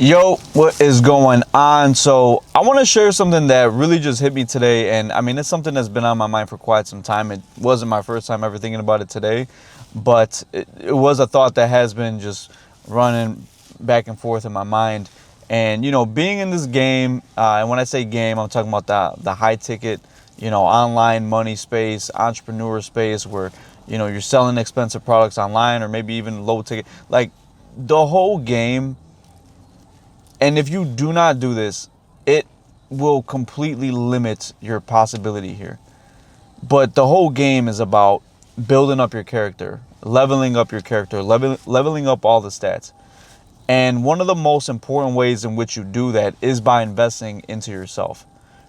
Yo, what is going on? So I want to share something that really just hit me today. And I mean, it's something that's been on my mind for quite some time. It wasn't my first time ever thinking about it today, but it was a thought that has been just running back and forth in my mind. And, being in this game, and when I say game, I'm talking about the high ticket, online money space, entrepreneur space where, you're selling expensive products online or maybe even low ticket, like the whole game. And if you do not do this, it will completely limit your possibility here. But the whole game is about building up your character, leveling up your character, leveling up all the stats. And one of the most important ways in which you do that is by investing into yourself,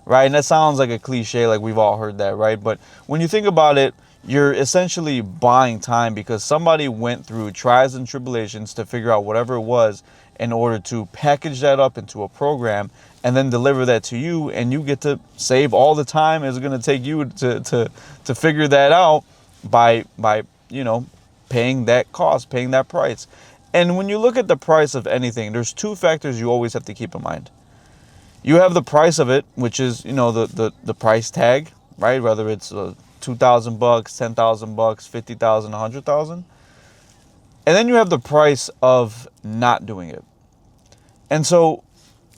right? And that sounds like a cliche, like we've all heard that, right? But when you think about it, you're essentially buying time because somebody went through trials and tribulations to figure out whatever it was in order to package that up into a program and then deliver that to you, and you get to save all the time it's going to take you to figure that out by paying that cost, paying that price. And when you look at the price of anything, there's two factors you always have to keep in mind. You have the price of it, which is, the price tag, right? Whether it's $2,000, $10,000, 50,000, 100,000. And then you have the price of not doing it. And so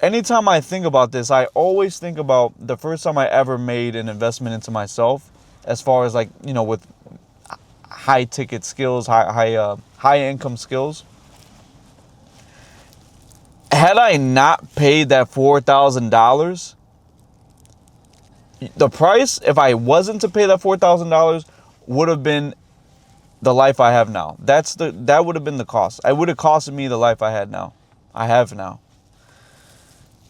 anytime I think about this, I always think about the first time I ever made an investment into myself, as far as with high ticket skills, high income skills. Had I not paid that $4,000, the price, if I wasn't to pay that $4,000, would have been the life I have now. That would have been the cost. It would have costed me the life I have now.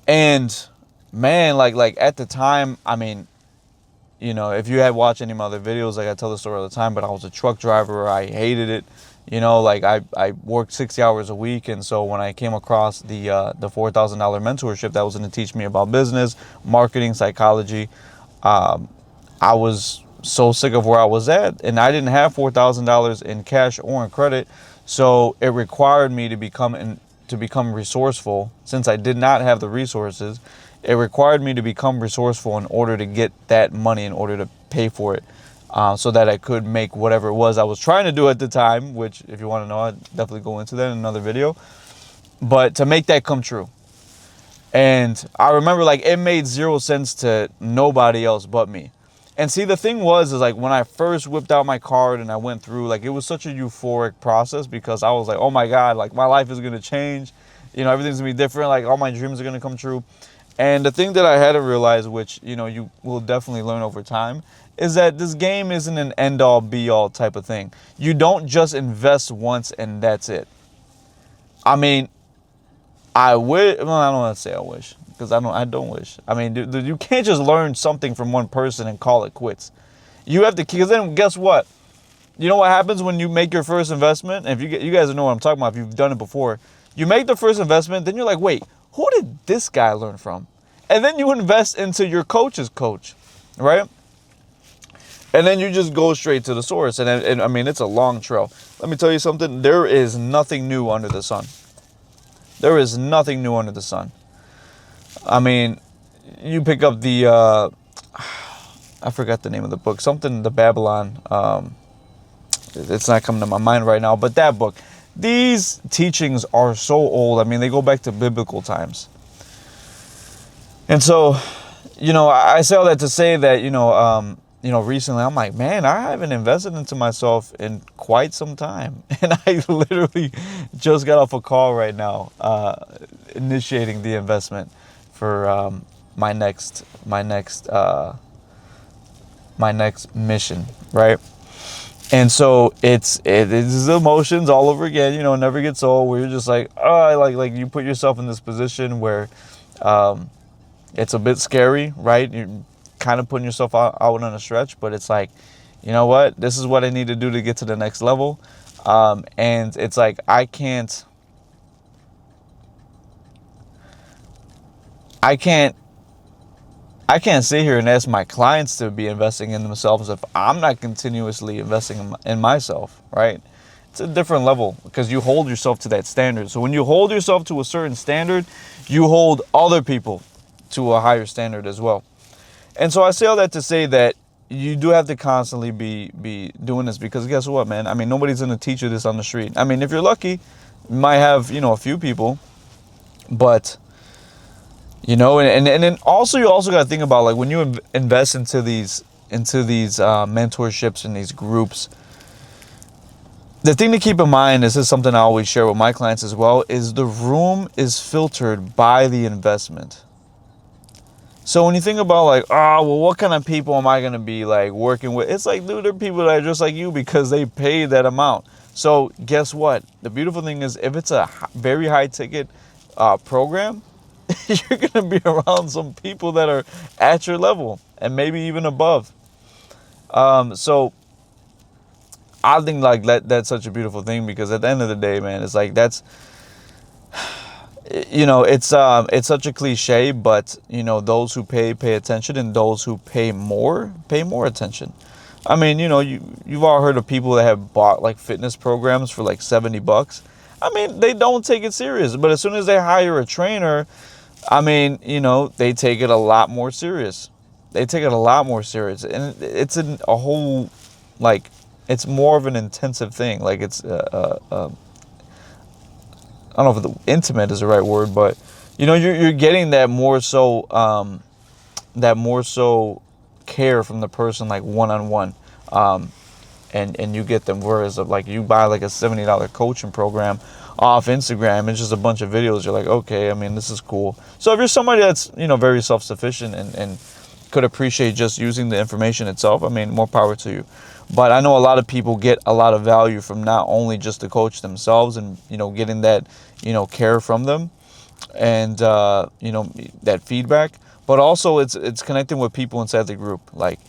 And man, like at the time, I mean, if you had watched any of my other videos, like I tell the story all the time, but I was a truck driver. I hated it. I worked 60 hours a week. And so when I came across the $4,000 mentorship that was going to teach me about business, marketing, psychology, I was so sick of where I was at, and I didn't have $4,000 in cash or in credit. So it required me to become resourceful. Since I did not have the resources, it required me to become resourceful in order to get that money, in order to pay for it, so that I could make whatever it was I was trying to do at the time, which if you want to know, I'd definitely go into that in another video. But to make that come true. And I remember it made zero sense to nobody else but me. And see, the thing is when I first whipped out my card and I went through, it was such a euphoric process because I was like, oh my God, my life is going to change. Everything's going to be different. All my dreams are going to come true. And the thing that I had to realize, which, you will definitely learn over time, is that this game isn't an end all be all type of thing. You don't just invest once and that's it. I mean, I don't want to say I wish, because I don't wish. I mean, dude, you can't just learn something from one person and call it quits. You have to, because then guess what? You know what happens when you make your first investment? And if you guys know what I'm talking about, if you've done it before, you make the first investment, then you're like, wait, who did this guy learn from? And then you invest into your coach's coach, right? And then you just go straight to the source. And I mean, it's a long trail. Let me tell you something. There is nothing new under the sun. There is nothing new under the sun. I mean, you pick up the, I forgot the name of the book, something, the Babylon. It's not coming to my mind right now, but that book. These teachings are so old. I mean, they go back to biblical times. And so, I say all that to say that, recently I'm like, man, I haven't invested into myself in quite some time. And I literally just got off a call right now, initiating the investment for my next mission, right? And so it's emotions all over again, it never gets old, where you're just like, oh, like you put yourself in this position where it's a bit scary, right? You're kind of putting yourself out on a stretch, but it's like, you know what? This is what I need to do to get to the next level. And it's like, I can't sit here and ask my clients to be investing in themselves if I'm not continuously investing in myself, right? it's a different level because you hold yourself to that standard. So when you hold yourself to a certain standard, you hold other people to a higher standard as well. And so I say all that to say that you do have to constantly be doing this, because guess what, man? I mean, nobody's going to teach you this on the street. I mean, if you're lucky, you might have, a few people, but and then also you also got to think about, like, when you invest into these mentorships and these groups, the thing to keep in mind, this is something I always share with my clients as well, is the room is filtered by the investment. So when you think about, like, what kind of people am I going to be, like, working with? It's like, dude, they're people that are just like you because they paid that amount. So guess what? The beautiful thing is, if it's a very high ticket program, you're going to be around some people that are at your level and maybe even above. So I think, like, that's such a beautiful thing, because at the end of the day, man, it's like, that's, it's such a cliche, but those who pay attention, and those who pay more attention. I mean, you've all heard of people that have bought, like, fitness programs for like $70. I mean, they don't take it serious, but as soon as they hire a trainer, I mean, they take it a lot more serious. They take it a lot more serious, and it's a whole, like, it's more of an intensive thing. Like, it's I don't know if intimate is the right word, but you're getting that more so care from the person, like, one-on-one, and you get them, whereas, like, you buy like a $70 coaching program off Instagram, it's just a bunch of videos. You're like, okay, I mean, this is cool. So if you're somebody that's very self-sufficient and could appreciate just using the information itself, I mean, more power to you. But I know a lot of people get a lot of value from not only just the coach themselves and, getting that, care from them and, that feedback, but also it's connecting with people inside the group. Like,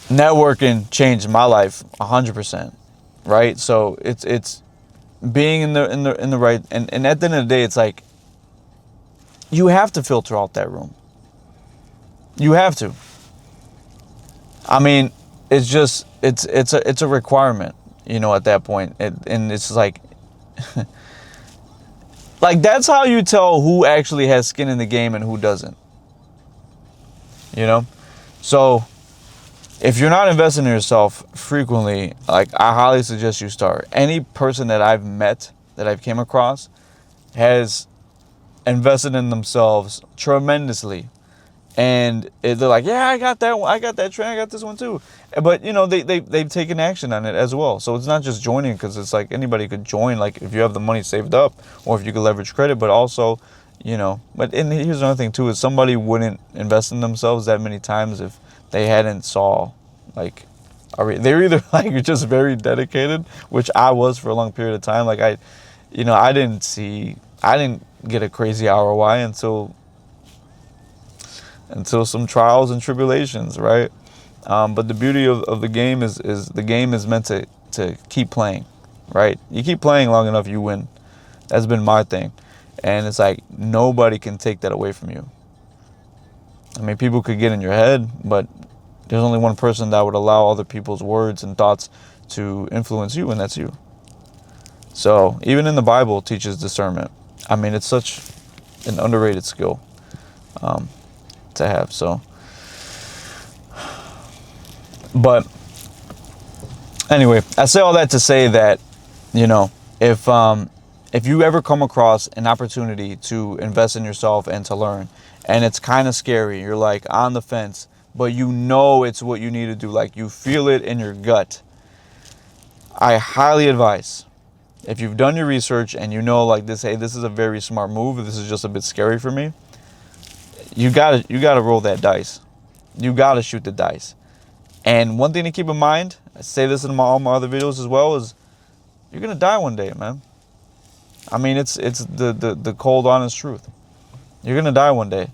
networking changed my life 100%, right? So it's being in the right, and at the end of the day, it's like, you have to filter out that room. You have to. I mean, it's just, it's a requirement, at that point. And it's like, like, that's how you tell who actually has skin in the game and who doesn't. So if you're not investing in yourself frequently, like, I highly suggest you start. Any person that I've met, that I've came across, has invested in themselves tremendously. And they're like, yeah, I got that one. I got that train. I got this one too. But, they've taken action on it as well. So it's not just joining, because it's like anybody could join, like, if you have the money saved up, or if you could leverage credit, but also, and here's another thing too, is somebody wouldn't invest in themselves that many times if they hadn't saw, like, they're either, like, just very dedicated, which I was for a long period of time. Like, I didn't get a crazy ROI until some trials and tribulations, right? But the beauty of the game is the game is meant to keep playing, right? You keep playing long enough, you win. That's been my thing. And it's like, nobody can take that away from you. I mean, people could get in your head, but there's only one person that would allow other people's words and thoughts to influence you, and that's you. So even in the Bible, it teaches discernment. I mean, it's such an underrated skill to have. So, but anyway, I say all that to say that, if you ever come across an opportunity to invest in yourself and to learn, and it's kind of scary, you're like on the fence, but it's what you need to do, like, you feel it in your gut, I highly advise, if you've done your research and like this, hey, this is a very smart move, this is just a bit scary for me, you gotta roll that dice. You gotta shoot the dice. And one thing to keep in mind, I say this in all my other videos as well, is you're gonna die one day, man. I mean, it's the cold, honest truth. You're gonna die one day.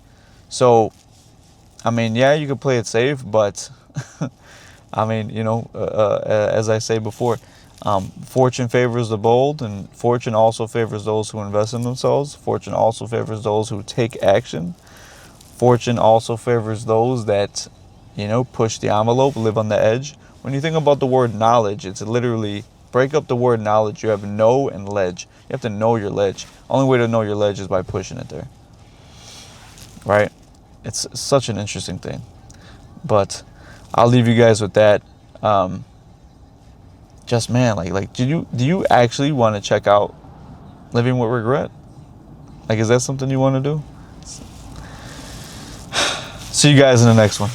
So, I mean, yeah, you could play it safe, but I mean, as I say before, fortune favors the bold, and fortune also favors those who invest in themselves. Fortune also favors those who take action. Fortune also favors those that, push the envelope, live on the edge, When you think about the word knowledge, it's literally, break up the word knowledge. You have know and ledge. You have to know your ledge. Only way to know your ledge is by pushing it there. Right? It's such an interesting thing. But I'll leave you guys with that. Just man, like do you actually want to check out Living with Regret? Like, is that something you want to do? See you guys in the next one.